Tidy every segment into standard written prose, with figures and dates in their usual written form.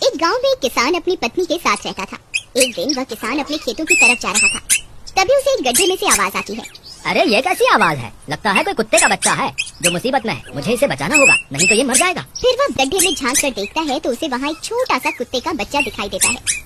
एक गांव में एक किसान अपनी पत्नी के साथ रहता था। एक दिन वह किसान अपने खेतों की तरफ जा रहा था। तभी उसे एक गड्ढे में से आवाज आती है। अरे ये कैसी आवाज है? लगता है कोई कुत्ते का बच्चा है जो मुसीबत में है। मुझे इसे बचाना होगा, नहीं तो ये मर जाएगा। फिर वह गड्ढे में झांक कर देखता है तो उसे वहाँ एक छोटा सा कुत्ते का बच्चा दिखाई देता है।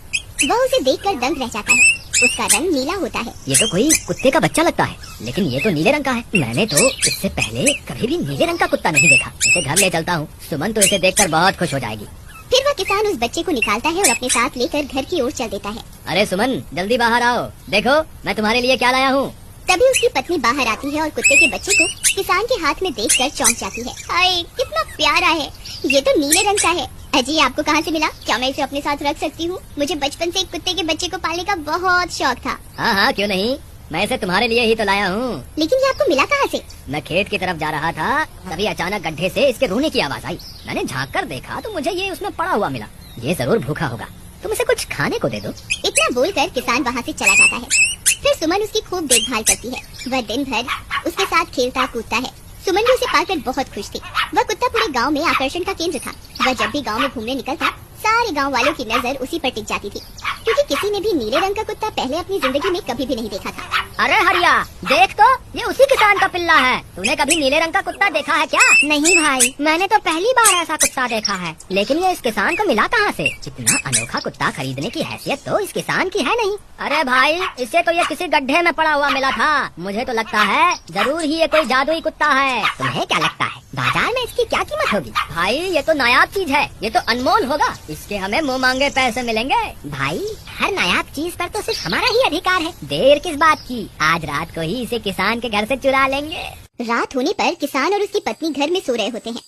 वह उसे देखकर दंग रह जाता है। उसका रंग नीला होता है। ये तो कोई कुत्ते का बच्चा लगता है, लेकिन ये तो नीले रंग का है। मैंने तो इससे पहले कभी भी नीले रंग का कुत्ता नहीं देखा। इसे घर ले चलता हूँ, सुमन तो इसे देखकर बहुत खुश हो जाएगी। फिर वह किसान उस बच्चे को निकालता है और अपने साथ लेकर घर की ओर चल देता है। अरे सुमन, जल्दी बाहर आओ, देखो मैं तुम्हारे लिए क्या लाया हूँ। तभी उसकी पत्नी बाहर आती है और कुत्ते के बच्चे को किसान के हाथ में देखकर चौंक जाती है। हाय, कितना प्यारा है, ये तो नीले रंग का है। अजी, आपको कहाँ से मिला? क्या मैं इसे अपने साथ रख सकती हूँ? मुझे बचपन से एक कुत्ते के बच्चे को पालने का बहुत शौक था। हाँ हाँ, क्यों नहीं, मैं इसे तुम्हारे लिए ही तो लाया हूँ। लेकिन ये आपको मिला कहाँ से? मैं खेत की तरफ जा रहा था, तभी अचानक गड्ढे से इसके रोने की आवाज आई। मैंने झाँक कर देखा तो मुझे ये उसमें पड़ा हुआ मिला। ये जरूर भूखा होगा, तुम इसे कुछ खाने को दे दो। इतना बोलकर किसान वहाँ से चला जाता है। फिर सुमन उसकी खूब देखभाल करती है। वह दिन भर उसके साथ खेलता कूदता है। सुमन भी उसे पाकर बहुत खुश थी। वह कुत्ता पूरे गांव में आकर्षण का केंद्र था। वह जब भी गांव में घूमने निकलता, सारे गांव वालों की नजर उसी पर टिक जाती थी, क्योंकि किसी ने भी नीले रंग का कुत्ता पहले अपनी जिंदगी में कभी भी नहीं देखा था। अरे हरिया, देख तो, ये उसी किसान का पिल्ला है। तूने कभी नीले रंग का कुत्ता देखा है क्या? नहीं भाई, मैंने तो पहली बार ऐसा कुत्ता देखा है। लेकिन ये इस किसान को मिला कहाँ से? इतना अनोखा कुत्ता खरीदने की हैसियत तो इस किसान की है नहीं। अरे भाई, इसे तो ये किसी गड्ढे में पड़ा हुआ मिला था। मुझे तो लगता है जरूर ही ये कोई जादुई कुत्ता है। तुम्हें क्या लगता है, बाजार में इसकी क्या कीमत होगी? भाई, ये तो नायाब चीज है, ये तो अनमोल होगा। इसके हमें मुँह मांगे पैसे मिलेंगे। भाई, हर नायाब चीज पर तो सिर्फ हमारा ही अधिकार है। देर किस बात की, आज रात को ही इसे किसान के घर से चुरा लेंगे। रात होने पर किसान और उसकी पत्नी घर में सो रहे होते हैं।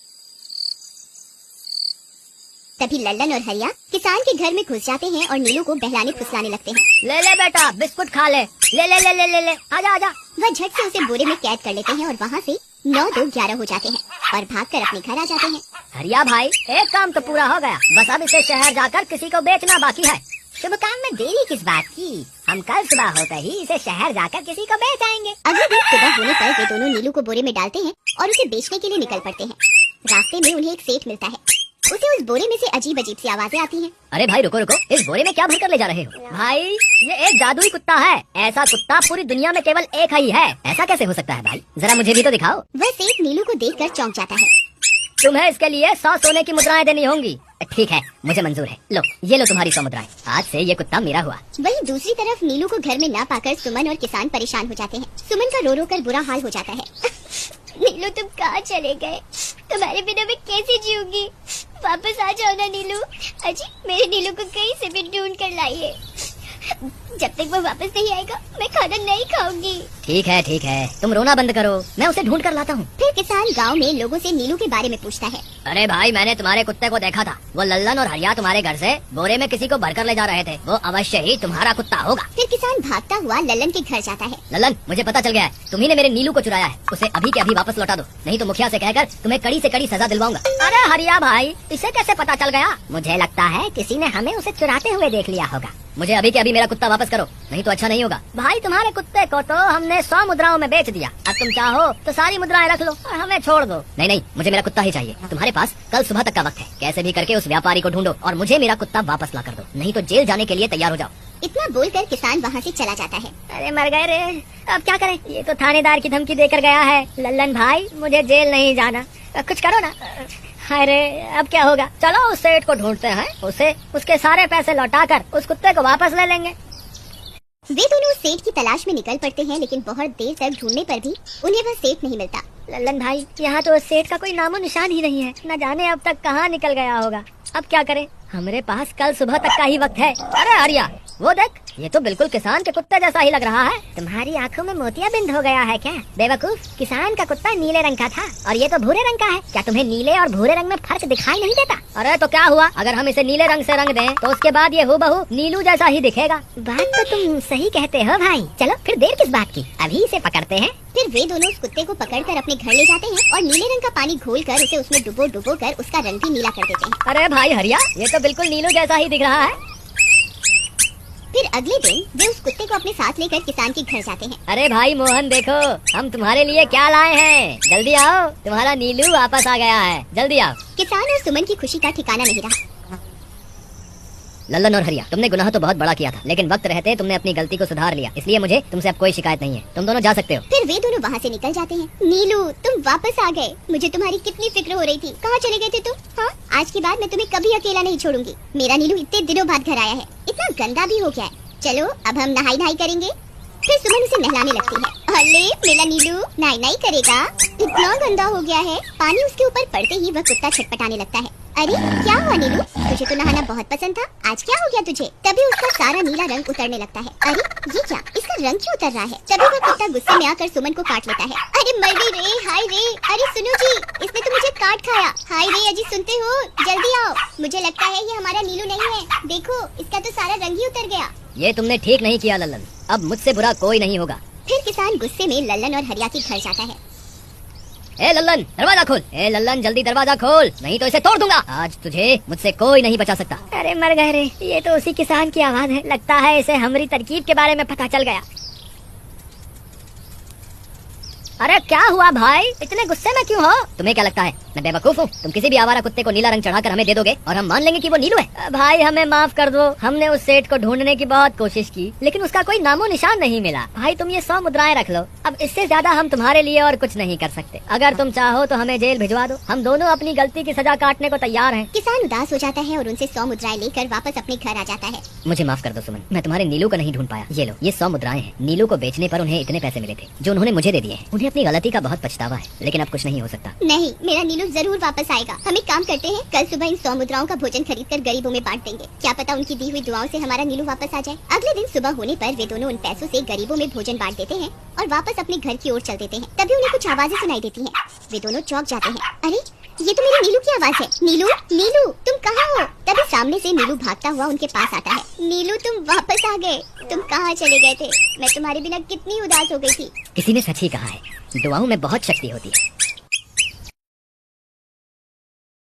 तभी लल्लन और हरिया किसान के घर में घुस जाते हैं और नीलू को बहलाने फुसलाने लगते हैं। ले ले बेटा, बिस्कुट खा ले, ले ले ले ले ले ले, आजा आजा। वह झट से उसे बोरे में कैद कर लेते हैं और वहाँ से 9-2-11 हो जाते हैं और भागकर अपने घर आ जाते हैं। हरिया भाई, एक काम तो पूरा हो गया, बस अब इसे शहर जाकर किसी को बेचना बाकी है। शुभ काम में देरी किस बात की? हम कल सुबह होते ही इसे शहर जाकर किसी को बेच आएंगे। अगले दिन सुबह होने पर वे दोनों नीलू को बोरे में डालते हैं और उसे बेचने के लिए निकल पड़ते हैं। रास्ते में उन्हें एक सेठ मिलता है। उसे उस बोरे में से अजीब अजीब सी आवाजें आती हैं। अरे भाई रुको रुको, इस बोरे में क्या भर कर ले जा रहे हो? भाई, ये एक जादुई कुत्ता है। ऐसा कुत्ता पूरी दुनिया में केवल एक ही है। ऐसा कैसे हो सकता है भाई? जरा मुझे भी तो दिखाओ। वह सेठ नीलू को देखकर चौंक जाता है। तुम्हें इसके लिए 100 सोने की मुद्राएं देनी होंगी। ठीक है, मुझे मंजूर है। लो, ये लो तुम्हारी 100 मुद्राएं। आज से ये कुत्ता मेरा हुआ। वहीं दूसरी तरफ नीलू को घर में न पाकर सुमन और किसान परेशान हो जाते हैं। सुमन का रो रो कर बुरा हाल हो जाता है। नीलू, तुम कहाँ चले गए? तुम्हारे बिना मैं कैसे जीऊंगी? वापस आ जाओ ना नीलू। अजी, मेरे नीलू को कहीं से भी ढूंढ कर लाइए। जब तक वो वापस नहीं आएगा मैं खाना नहीं खाऊंगी। ठीक है, तुम रोना बंद करो, मैं उसे ढूंढ कर लाता हूँ। फिर किसान गांव में लोगों से नीलू के बारे में पूछता है। अरे भाई, मैंने तुम्हारे कुत्ते को देखा था। वो लल्लन और हरिया तुम्हारे घर से बोरे में किसी को भरकर ले जा रहे थे। वो अवश्य ही तुम्हारा कुत्ता होगा। फिर किसान भागता हुआ लल्लन के घर जाता है। लल्लन, मुझे पता चल गया है, तुम्ही ने मेरे नीलू को चुराया है। उसे अभी के अभी वापस लौटा दो, नहीं तो मुखिया से कहकर तुम्हें कड़ी से कड़ी सजा दिलवाऊंगा। अरे हरिया भाई, इसे कैसे पता चल गया? मुझे लगता है किसी ने हमें उसे चुराते हुए देख लिया होगा। मुझे अभी के अभी मेरा कुत्ता वापस करो, नहीं तो अच्छा नहीं होगा। भाई, तुम्हारे कुत्ते को तो हमने 100 मुद्राओं में बेच दिया। अब तुम चाहो तो सारी मुद्राएं रख लो और हमें छोड़ दो। नहीं, मुझे मेरा कुत्ता ही चाहिए। तुम्हारे पास कल सुबह तक का वक्त है। कैसे भी करके उस व्यापारी को ढूंढो और मुझे मेरा कुत्ता वापस ला कर दो, नहीं तो जेल जाने के लिए तैयार हो जाओ। इतना बोलकर किसान वहाँ से चला जाता है। अरे मर गए रे, अब क्या करें? ये तो थानेदार की धमकी देकर गया है। लल्लन भाई, मुझे जेल नहीं जाना, कुछ करो ना। अरे अब क्या होगा? चलो उस सेठ को ढूंढते हैं, उसे उसके सारे पैसे लौटाकर उस कुत्ते को वापस ले लेंगे। वे दोनों उस सेठ की तलाश में निकल पड़ते हैं, लेकिन बहुत देर तक ढूंढने पर भी उन्हें वह सेठ नहीं मिलता। लल्लन भाई, यहाँ तो उस सेठ का कोई नामो निशान ही नहीं है। न जाने अब तक कहाँ निकल गया होगा। अब क्या करें? हमारे पास कल सुबह तक का ही वक्त है। अरे आर्या, वो देख, ये तो बिल्कुल किसान के कुत्ते जैसा ही लग रहा है। तुम्हारी आंखों में मोतियाबिंद हो गया है क्या? बेवकूफ, किसान का कुत्ता नीले रंग का था और ये तो भूरे रंग का है। क्या तुम्हें नीले और भूरे रंग में फर्क दिखाई नहीं देता? अरे तो क्या हुआ, अगर हम इसे नीले रंग से रंग दें तो उसके बाद ये हूबहू नीलू जैसा ही दिखेगा। बात तो तुम सही कहते हो भाई। चलो फिर देर किस बात की, अभी इसे पकड़ते हैं। फिर वे दोनों उस कुत्ते को पकड़कर अपने घर ले जाते हैं और नीले रंग का पानी घोलकर उसे उसमें डुबो कर उसका रंग भी नीला कर देते हैं। अरे भाई हरिया, ये तो बिल्कुल नीलू जैसा ही दिख रहा है। फिर अगले दिन वे उस कुत्ते को अपने साथ लेकर किसान के घर जाते हैं। अरे भाई मोहन, देखो हम तुम्हारे लिए क्या लाए हैं। जल्दी आओ, तुम्हारा नीलू वापस आ गया है, जल्दी आओ। किसान और सुमन की खुशी का ठिकाना नहीं रहा। लल्लन और हरिया, तुमने गुनाह तो बहुत बड़ा किया था, लेकिन वक्त रहते तुमने अपनी गलती को सुधार लिया, इसलिए मुझे तुमसे अब कोई शिकायत नहीं है। तुम दोनों जा सकते हो। फिर वे दोनों वहाँ से निकल जाते हैं। नीलू, तुम वापस आ गए। मुझे तुम्हारी कितनी फिक्र हो रही थी। कहाँ चले गए थे तुम? हाँ, आज के बाद मैं तुम्हें कभी अकेला नहीं छोड़ूंगी। मेरा नीलू इतने दिनों बाद घर आया है, इतना गंदा भी हो गया है। चलो अब हम नहाई करेंगे। फिर सुमन उसे नहलाने लगती है। अरे मेरा नीलू नहाई करेगा, इतना गंदा हो गया है। पानी उसके ऊपर पड़ते ही वह कुत्ता छटपटाने लगता है। अरे क्या हुआ नीलू, तुझे तो नहाना बहुत पसंद था, आज क्या हो गया तुझे? तभी उसका सारा नीला रंग उतरने लगता है। अरे ये क्या, इसका रंग क्यों उतर रहा है? तभी वह कुत्ता गुस्से में आकर सुमन को काट लेता है। अरे मर गई रे, हाय रे। अरे सुनो जी, इसने तो मुझे काट खाया। हाय रे अजी, सुनते हो? जल्दी आओ, मुझे लगता है ये हमारा नीलू नहीं है। देखो इसका तो सारा रंग ही उतर गया। ये तुमने ठीक नहीं किया लल्लन, अब मुझसे बुरा कोई नहीं होगा। फिर किसान गुस्से में लल्लन और हरिया के घर जाता है। ए लल्लन, दरवाजा खोल। ए लल्लन, जल्दी दरवाजा खोल, नहीं तो इसे तोड़ दूंगा। आज तुझे मुझसे कोई नहीं बचा सकता। अरे मर गए रे, ये तो उसी किसान की आवाज है। लगता है इसे हमारी तरकीब के बारे में पता चल गया। अरे क्या हुआ भाई, इतने गुस्से में क्यों हो? तुम्हें क्या लगता है मैं बेवकूफ हूँ? तुम किसी भी आवारा कुत्ते को नीला रंग चढ़ाकर हमें दे दोगे और हम मान लेंगे कि वो नीलू है? भाई हमें माफ कर दो, हमने उस सेठ को ढूंढने की बहुत कोशिश की, लेकिन उसका कोई नामो निशान नहीं मिला। भाई तुम ये 100 मुद्राएं रख लो, अब इससे ज्यादा हम तुम्हारे लिए और कुछ नहीं कर सकते। अगर तुम चाहो तो हमें जेल भिजवा दो, हम दोनों अपनी गलती की सजा काटने को तैयार हैं। किसान उदास हो जाता है और उनसे 100 मुद्राएं लेकर वापस अपने घर आ जाता है। मुझे माफ कर दो सुमन, मैं तुम्हारे नीलू को नहीं ढूंढ पाया। ये लो, ये 100 मुद्राएं हैं। नीलू को बेचने पर उन्हें इतने पैसे मिले थे जो उन्होंने मुझे दे दिए हैं। उन्हें अपनी गलती का बहुत पछतावा है, लेकिन अब कुछ नहीं हो सकता। नहीं, मेरा नीलू जरूर वापस आएगा। हम एक काम करते हैं, कल सुबह इन 100 मुद्राओं का भोजन खरीदकर गरीबों में बांट देंगे। क्या पता उनकी दी हुई दुआओं से हमारा नीलू वापस आ जाए। अगले दिन सुबह होने पर वे दोनों उन पैसों से गरीबों में भोजन बांट देते हैं और वापस अपने घर की ओर चल देते हैं। तभी उन्हें कुछ आवाजें सुनाई देती हैं। वे दोनों चौंक जाते हैं। अरे ये तो मेरे नीलू की आवाज है। नीलू, नीलू तुम कहाँ हो? तभी सामने से नीलू भागता हुआ उनके पास आता है। नीलू तुम वापस आ गए, तुम कहाँ चले गए थे? मैं तुम्हारे बिना कितनी उदास हो गई थी। किसी ने सच ही कहा है, दुआओं में बहुत शक्ति होती है।